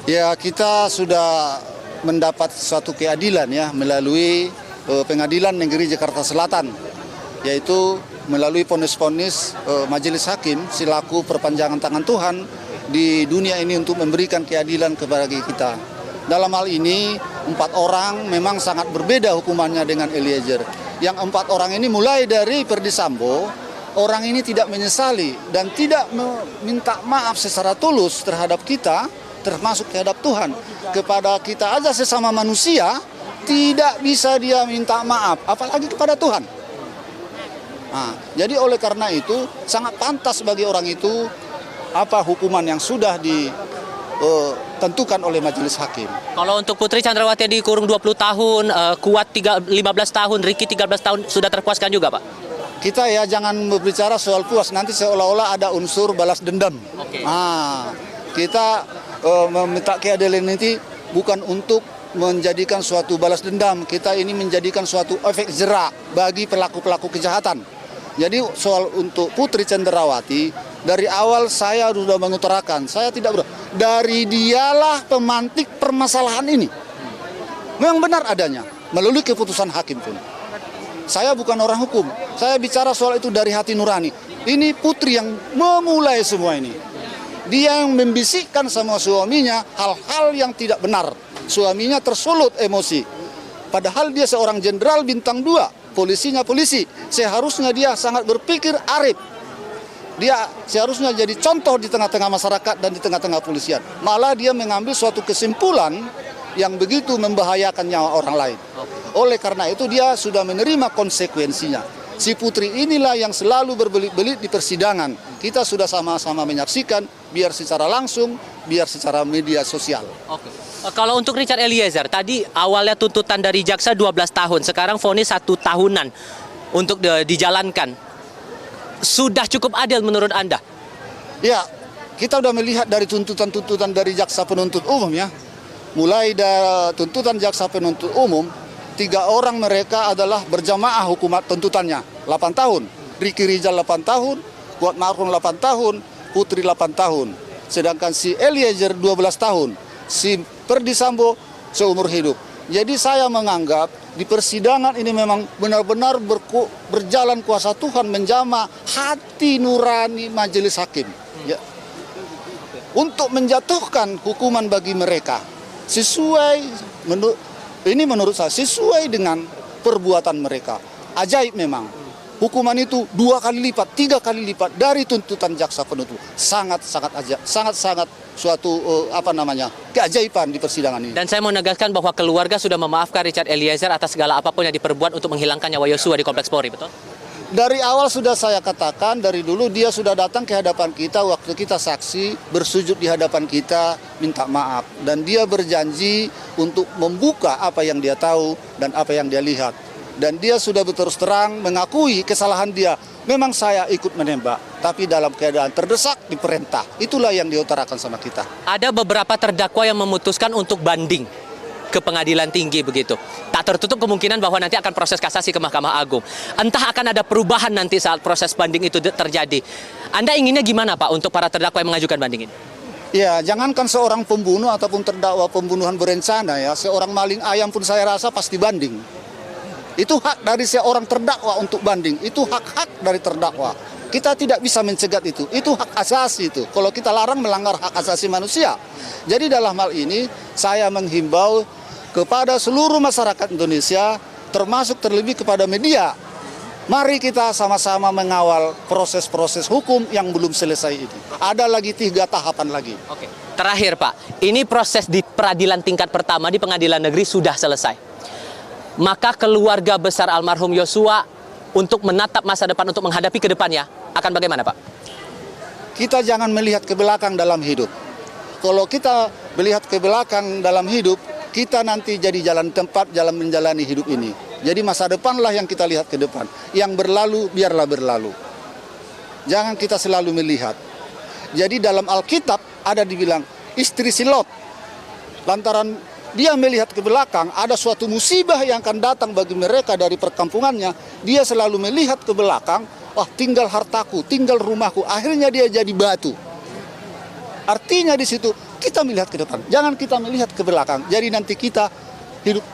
Ya, kita sudah mendapat suatu keadilan ya melalui Pengadilan Negeri Jakarta Selatan, yaitu melalui vonis-vonis Majelis Hakim selaku perpanjangan tangan Tuhan di dunia ini untuk memberikan keadilan kepada kita. Dalam hal ini 4 orang memang sangat berbeda hukumannya dengan Eliezer. Yang 4 orang ini mulai dari Ferdy Sambo, orang ini tidak menyesali dan tidak meminta maaf secara tulus terhadap kita, termasuk terhadap Tuhan. Kepada kita aja sesama manusia, tidak bisa dia minta maaf, apalagi kepada Tuhan. Nah, jadi oleh karena itu, sangat pantas bagi orang itu apa hukuman yang sudah ditentukan oleh majelis hakim. Kalau untuk Putri Chandrawati dikurung 20 tahun, Kuat 15 tahun, Ricky 13 tahun, sudah terpuaskan juga, Pak? Kita ya jangan berbicara soal puas, nanti seolah-olah ada unsur balas dendam. Oke. Nah, kita meminta keadilan ini bukan untuk menjadikan suatu balas dendam, kita ini menjadikan suatu efek jerak bagi pelaku-pelaku kejahatan. Jadi soal untuk Putri Chandrawati, dari awal saya sudah mengutarakan, saya tidak dari dialah pemantik permasalahan ini. Memang benar adanya, melalui keputusan hakim pun. Saya bukan orang hukum, saya bicara soal itu dari hati nurani. Ini Putri yang memulai semua ini. Dia yang membisikkan sama suaminya hal-hal yang tidak benar. Suaminya tersulut emosi. Padahal dia seorang jenderal bintang 2. Polisinya polisi, seharusnya dia sangat berpikir arif. Dia seharusnya jadi contoh di tengah-tengah masyarakat dan di tengah-tengah polisian. Malah dia mengambil suatu kesimpulan yang begitu membahayakan nyawa orang lain. Oleh karena itu dia sudah menerima konsekuensinya. Si Putri inilah yang selalu berbelit-belit di persidangan. Kita sudah sama-sama menyaksikan, biar secara langsung, biar secara media sosial. Oke. Kalau untuk Richard Eliezer, tadi awalnya tuntutan dari jaksa 12 tahun, sekarang vonis 1 tahunan untuk dijalankan. Sudah cukup adil menurut Anda? Ya, kita sudah melihat dari tuntutan-tuntutan dari jaksa penuntut umum ya. Mulai dari tuntutan jaksa penuntut umum, 3 orang mereka adalah berjamaah hukuman tuntutannya, 8 tahun. Ricky Rizal 8 tahun, Kuat Ma'ruf 8 tahun, Putri 8 tahun. Sedangkan si Eliezer 12 tahun, si Ferdy Sambo seumur hidup. Jadi saya menganggap di persidangan ini memang benar-benar berjalan kuasa Tuhan menjamah hati nurani majelis hakim. Ya. Untuk menjatuhkan hukuman bagi mereka sesuai menurut saya sesuai dengan perbuatan mereka. Ajaib memang. Hukuman itu 2 kali lipat, 3 kali lipat dari tuntutan jaksa penuntut. Sangat-sangat ajaib, sangat-sangat suatu keajaiban di persidangan ini. Dan saya mau menegaskan bahwa keluarga sudah memaafkan Richard Eliezer atas segala apapun yang diperbuat untuk menghilangkan nyawa Yosua di Kompleks Polri, betul? Dari awal sudah saya katakan, dari dulu dia sudah datang ke hadapan kita waktu kita saksi, bersujud di hadapan kita, minta maaf. Dan dia berjanji untuk membuka apa yang dia tahu dan apa yang dia lihat. Dan dia sudah berterus terang mengakui kesalahan dia. Memang saya ikut menembak, tapi dalam keadaan terdesak diperintah. Itulah yang diutarakan sama kita. Ada beberapa terdakwa yang memutuskan untuk banding ke pengadilan tinggi begitu. Tak tertutup kemungkinan bahwa nanti akan proses kasasi ke Mahkamah Agung. Entah akan ada perubahan nanti saat proses banding itu terjadi. Anda inginnya gimana Pak untuk para terdakwa yang mengajukan banding ini? Ya, jangankan seorang pembunuh ataupun terdakwa pembunuhan berencana ya, seorang maling ayam pun saya rasa pasti banding. Itu hak dari seorang terdakwa untuk banding, itu hak-hak dari terdakwa. Kita tidak bisa mencegat itu hak asasi itu. Kalau kita larang melanggar hak asasi manusia. Jadi dalam hal ini saya menghimbau kepada seluruh masyarakat Indonesia, termasuk terlebih kepada media. Mari kita sama-sama mengawal proses-proses hukum yang belum selesai ini. Ada lagi 3 tahapan lagi. Oke. Terakhir Pak, ini proses di peradilan tingkat pertama di pengadilan negeri sudah selesai. Maka keluarga besar almarhum Yosua untuk menatap masa depan, untuk menghadapi ke depannya, akan bagaimana Pak? Kita jangan melihat ke belakang dalam hidup. Kalau kita melihat ke belakang dalam hidup, kita nanti jadi jalan tempat jalan menjalani hidup ini. Jadi masa depanlah yang kita lihat ke depan. Yang berlalu, biarlah berlalu. Jangan kita selalu melihat. Jadi dalam Alkitab ada dibilang, istri si Lot. Lantaran dia melihat ke belakang, ada suatu musibah yang akan datang bagi mereka dari perkampungannya. Dia selalu melihat ke belakang, tinggal hartaku, tinggal rumahku. Akhirnya dia jadi batu. Artinya di situ kita melihat ke depan, jangan kita melihat ke belakang. Jadi nanti kita hidup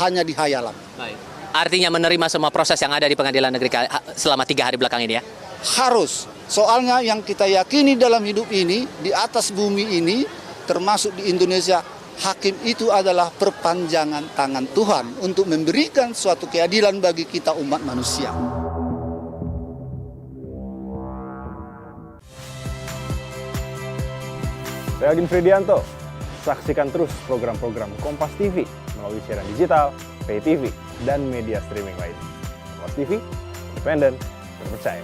hanya di hayalan. Baik. Artinya menerima semua proses yang ada di pengadilan negeri selama 3 hari belakang ini ya? Harus. Soalnya yang kita yakini dalam hidup ini, di atas bumi ini, termasuk di Indonesia, hakim itu adalah perpanjangan tangan Tuhan untuk memberikan suatu keadilan bagi kita umat manusia. Saya Agin Fridianto. Saksikan terus program-program Kompas TV melalui siaran digital, pay TV, dan media streaming lain. Kompas TV, independen, terpercaya.